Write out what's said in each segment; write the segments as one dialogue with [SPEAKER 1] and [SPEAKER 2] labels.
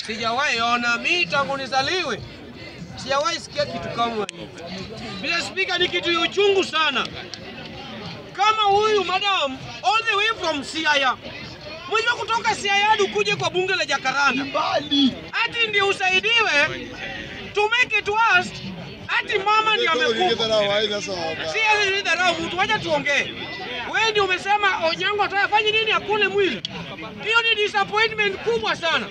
[SPEAKER 1] Sijawahi ona mimi tangu nizaliwe. Sijawahi sikia kitu kama hiyo. Bila speaker ni kitu uchungu sana. Kama huyu madam all the way from Siaya. Mwenye kutoka Siaya ukuje kwa bunge la Jacaranda.
[SPEAKER 2] Mbali.
[SPEAKER 1] Ati ndio usaidiwe to make it worse. Ati mama ndiye amekufa. Si alidharau mtu, wacha tuongee. Wewe ndio umesema Onyango atafanya nini akule mwili. Hiyo ni disappointment kubwa sana.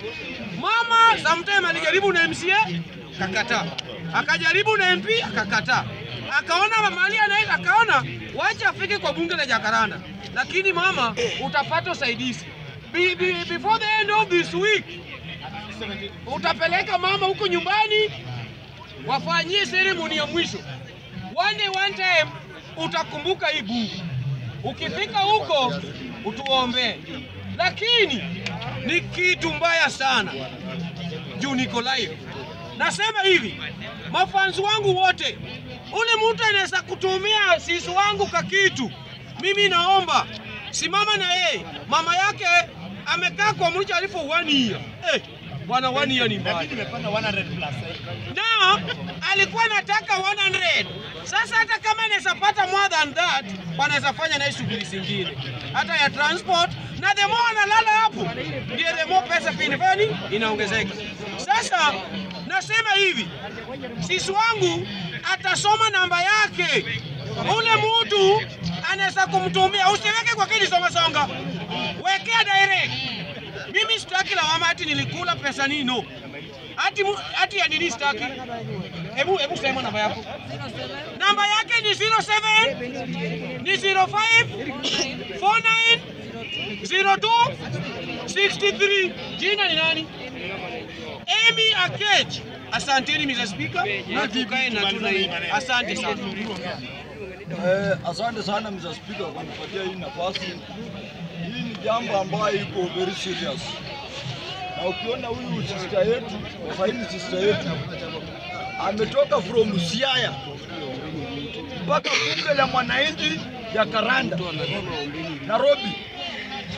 [SPEAKER 1] Mama sometimes alijaribu na MCA akakataa. Akajaribu na MP akakataa. Akaona mama Ali anaenda akaona wacha afike kwa bunge la Jacaranda. Lakini mama utapata usaidizi. Before the end of this week utapeleka mama huko nyumbani wafanyie ceremony ya mwisho. One time utakumbuka hii bunge. Ukifika huko utuombe. Lakini ni kitu mbaya sana. Juu niko live. Nasema hivi, mafans wangu wote, ule mtu anaweza kutumia sisi wangu kwa kitu. Mimi naomba simama na yeye. Mama yake amekaa kwa mlicha alipo 1 year. Bwana 1 year ni mbaya.
[SPEAKER 2] Lakini nimepanda 100 plus.
[SPEAKER 1] Na alikuwa anataka 100. Sasa hata kama anaweza pata more than that, wanaweza fanya na shughuli zingine. Hata ya transport na the more analala hapo, ndio the more pesa pinifani inaongezeka. Sasa nasema hivi, sisi wangu atasoma namba yake. Ule mtu anaweza kumtumia, usiweke kwa kidi songa. Wekea direct. Mimi sitaki la mama ati nilikula pesa nini no. Ati ya nini sitaki. Hebu sema namba yako. Namba yake ni 07 ni 05 49 02 63. Jina ni nani? Amy Akech. Asanteni Mr. Speaker. Na tukae na tunai. Asante sana.
[SPEAKER 2] Asante sana Mr. Speaker kwa kunipatia hii nafasi. Hii ni jambo ambayo iko very serious. Na ukiona huyu sister yetu, faili sister yetu ametoka from Siaya mpaka bunge la mwananchi Jacaranda Nairobi.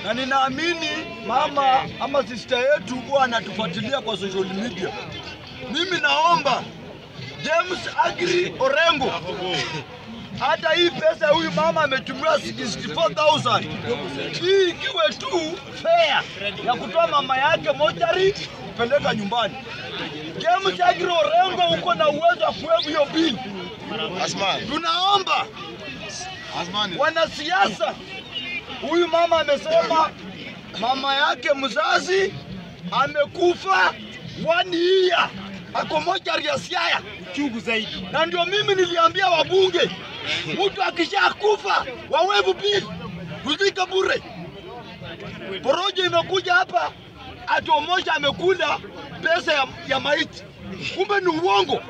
[SPEAKER 2] Na ninaamini mama ama sister yetu huwa anatufuatilia kwa social media. Mimi naomba James Agri Orengo, hata hii pesa huyu mama ametumia 64,000 hii ikiwe tu fair ya kutoa mama yake mochari kupeleka nyumbani. James Agri Orengo uko na uwezo wa kuhebu hiyo bili. Tunaomba wanasiasa, huyu mama amesema mama yake mzazi amekufa 1 year ako mochari ya Siaya, chungu zaidi. Na ndio mimi niliambia wabunge, mtu akishakufa wawevu bili kuzika bure. Porojo imekuja hapa ati Omosha amekula pesa ya maiti, kumbe ni uongo.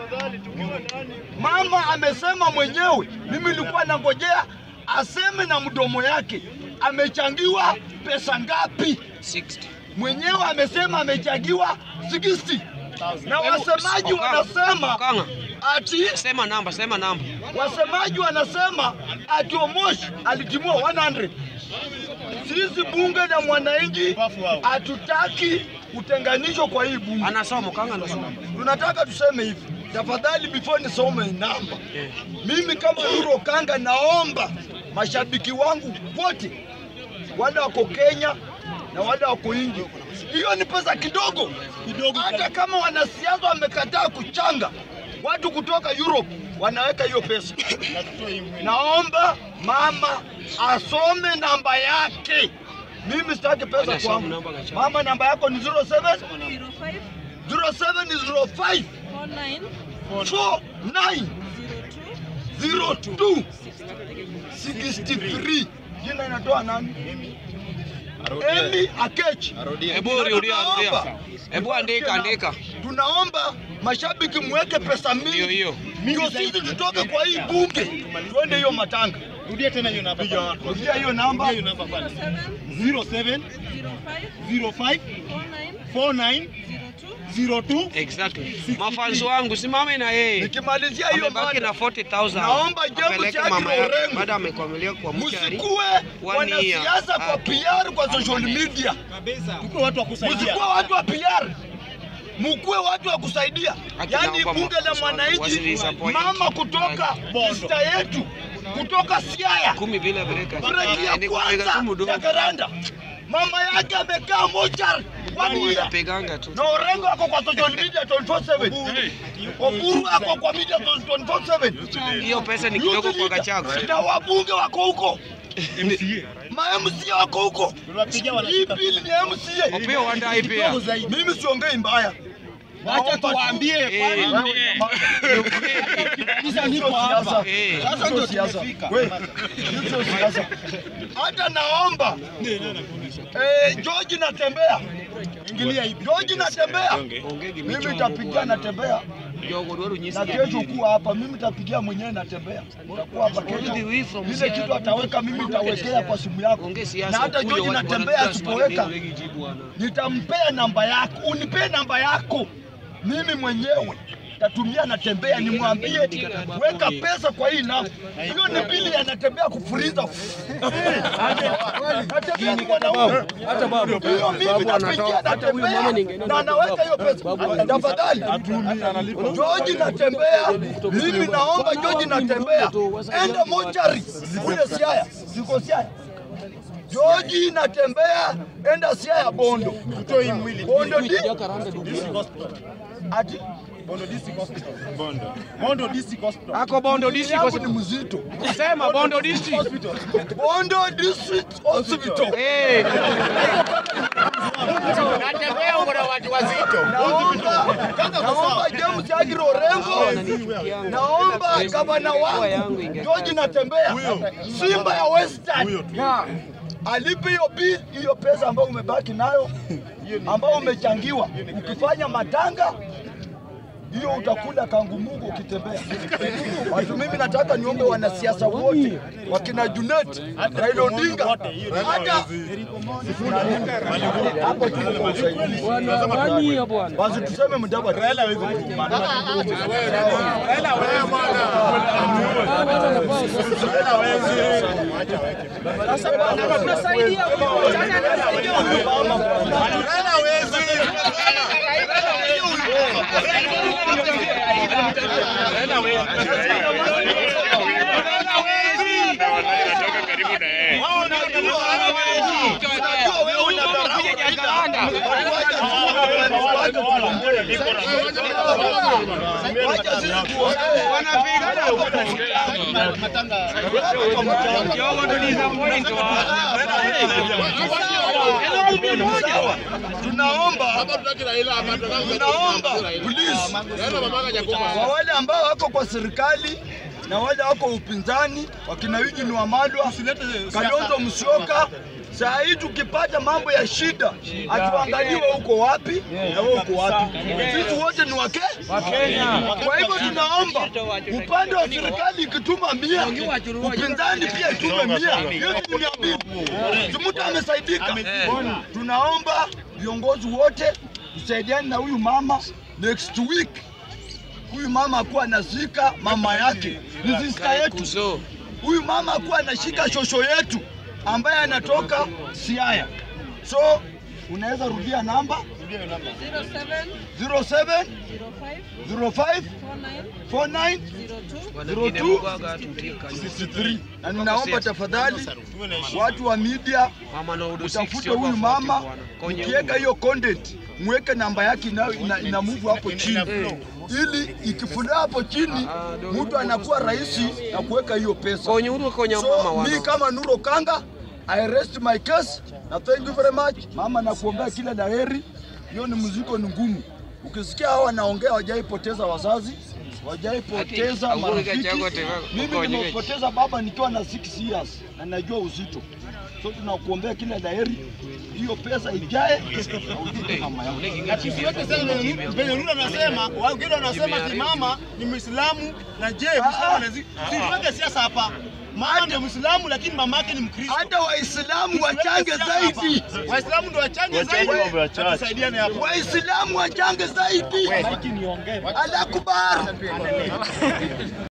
[SPEAKER 2] Mama amesema mwenyewe, mimi nilikuwa nangojea aseme na mdomo yake amechangiwa pesa ngapi.
[SPEAKER 1] 60.
[SPEAKER 2] Mwenyewe amesema amechangiwa 60. Na wasemaji wanasema ati
[SPEAKER 1] sema namba.
[SPEAKER 2] Wasemaji wanasema ati Omosh alitimua 100. Sisi bunge la mwananchi hatutaki utenganisho kwa hii bunge.
[SPEAKER 1] Anasoma.
[SPEAKER 2] Tunataka tuseme hivi. Tafadhali before nisome namba. Mimi kama Nuru Kanga naomba mashabiki wangu wote wale wako Kenya na wale wako nje. Hiyo ni pesa kidogo. Hata kama wanasiasa wamekataa kuchanga, watu kutoka Europe wanaweka hiyo pesa. Naomba mama asome namba yake. Mimi sitaki pesa kwangu. Mama namba yako ni 07 0705 49 02 63. Jina inatoa nani? Amy Akech.
[SPEAKER 1] Hebu andika.
[SPEAKER 2] Tunaomba mashabiki mweke pesa mingi.
[SPEAKER 1] Hiyo.
[SPEAKER 2] Ndio sisi tutoke kwa hii bunge. Tuende hiyo matanga.
[SPEAKER 3] Rudia tena hiyo namba.
[SPEAKER 2] Rudia hiyo namba.
[SPEAKER 3] 07 05 49 02.
[SPEAKER 1] Exactly. Mafans wangu simame na yeye.
[SPEAKER 2] Nikimalizia hiyo
[SPEAKER 1] mada na 40,000.
[SPEAKER 2] Naomba James Agri Orengo.
[SPEAKER 1] Baada amekwamilia kwa mchari.
[SPEAKER 2] Msikue wanasiasa kwa PR kwa social media.
[SPEAKER 3] Kabisa. Tuko watu wa kusaidia.
[SPEAKER 2] Msikue watu wa PR. mkue watu wa kusaidia. Yaani bunge la mwananchi, mama kutoka sister yetu kutoka Siaya
[SPEAKER 1] 10 bila breka.
[SPEAKER 2] breki ya kwanza ya Karanda, mama yake amekaa mochari
[SPEAKER 1] Peganga tu.
[SPEAKER 2] na Orengo ako kwa social media 24/7. Oburu ako kwa media 24/7.
[SPEAKER 1] Hiyo pesa ni kidogo kwa Gachagua.
[SPEAKER 2] Na wabunge wako huko. Ma-MCA wako huko. Hii bill ni MCA.
[SPEAKER 1] Opio wanda ipia.
[SPEAKER 2] Mimi siongei mbaya. Acha tuwaambie sasa niko hapa. Sasa ndio siasa. Wewe ndio siasa. Hata naomba George natembea. Ingilia hivi. George natembea. Mimi nitapigia natembea. Na kesho kuwa hapa mimi nitapigia mwenyewe natembea. Utakuwa hapa kesho. Ile kitu ataweka mimi nitawekea kwa simu yako. Na hata George natembea asipoweka nitampea namba yako. Unipe namba yako. Mimi mwenyewe tatumia natembea nimwambie weka pesa kwa hii namba. Hiyo ni bili anatembea kufuriza. Natembea kwa nao. Hata babu. Hiyo mimi napigia natembea na anaweka hiyo pesa. Tafadhali. George natembea. Mimi naomba George natembea. Enda mochari. Ule Siaya. Siko Siaya. George natembea. Enda Siaya Bondo. Utoi mwili. Bondo ati
[SPEAKER 3] Bondo District Hospital. Bondo District Hospital.
[SPEAKER 1] Ako Bondo District Hospital.
[SPEAKER 2] Ni mzito.
[SPEAKER 1] Sema Bondo District
[SPEAKER 2] Hospital. Bondo District Hospital.
[SPEAKER 1] Natembea uko na watu wazito.
[SPEAKER 2] Naomba James Agiro Orengo. Naomba gavana wangu George natembea. Simba ya Western. Alipe hiyo pesa ambayo umebaki nayo ambao umechangiwa. Ukifanya matanga hiyo utakula kangu Mungu ukitembea. Watu mimi nataka niombe wanasiasa wote wakina Junet, Raila Odinga, hata hapo tu wanafanyia bwana. Basi tuseme mdaba Raila hawezi kusimama. Raila wewe bwana. Raila wewe. Sasa bwana tunasaidia Raila hawezi. Tunaomba please kwa wale ambao wako kwa serikali na wale wako upinzani wakina Eugene Wamalwa, Kalonzo Musyoka, saa hii tukipata mambo ya shida atuangaliwe uko wapi na wewe uko wapi. Sisi wote ni Wakenya. Kwa hivyo tunaomba upande wa serikali ikituma 100, upinzani pia itume 100. Hiyo ni 200. Mtu amesaidika. Tunaomba viongozi wote tusaidiane na huyu mama next week. Huyu mama akuwa anashika mama yake, ni sister yetu. Huyu mama akuwa anashika shosho yetu ambaye anatoka Siaya. So unaweza rudia namba 07 05 49 02 na ninaomba tafadhali watu wa media utafute huyu mama, ukiweka hiyo content mweke namba yake ina move hapo chini, ili ikifuna hapo chini mtu anakuwa rahisi na kuweka hiyo pesa. So mimi kama Nuro Kanga I rest my case na thank you very much mama, na kuombea kila laheri. Hiyo ni muziko ni ngumu. Ukisikia hao wanaongea hawajaipoteza wazazi, hawajaipoteza marafiki. Mimi nimepoteza baba nikiwa na 6 years na najua uzito. So tunakuombea kila laheri. Hiyo pesa ijae mama yangu.
[SPEAKER 3] Na sisi wote sasa Benjamin anasema, wengine wanasema si mama ni Muislamu na je Muislamu anazi. Siweke siasa hapa. Mama ndio Muislamu lakini mamake ni Mkristo.
[SPEAKER 2] Hata Waislamu wachange zaidi.
[SPEAKER 3] Waislamu ndio wachange zaidi. Tusaidiane hapo.
[SPEAKER 2] Waislamu wachange zaidi. Allahu Akbar.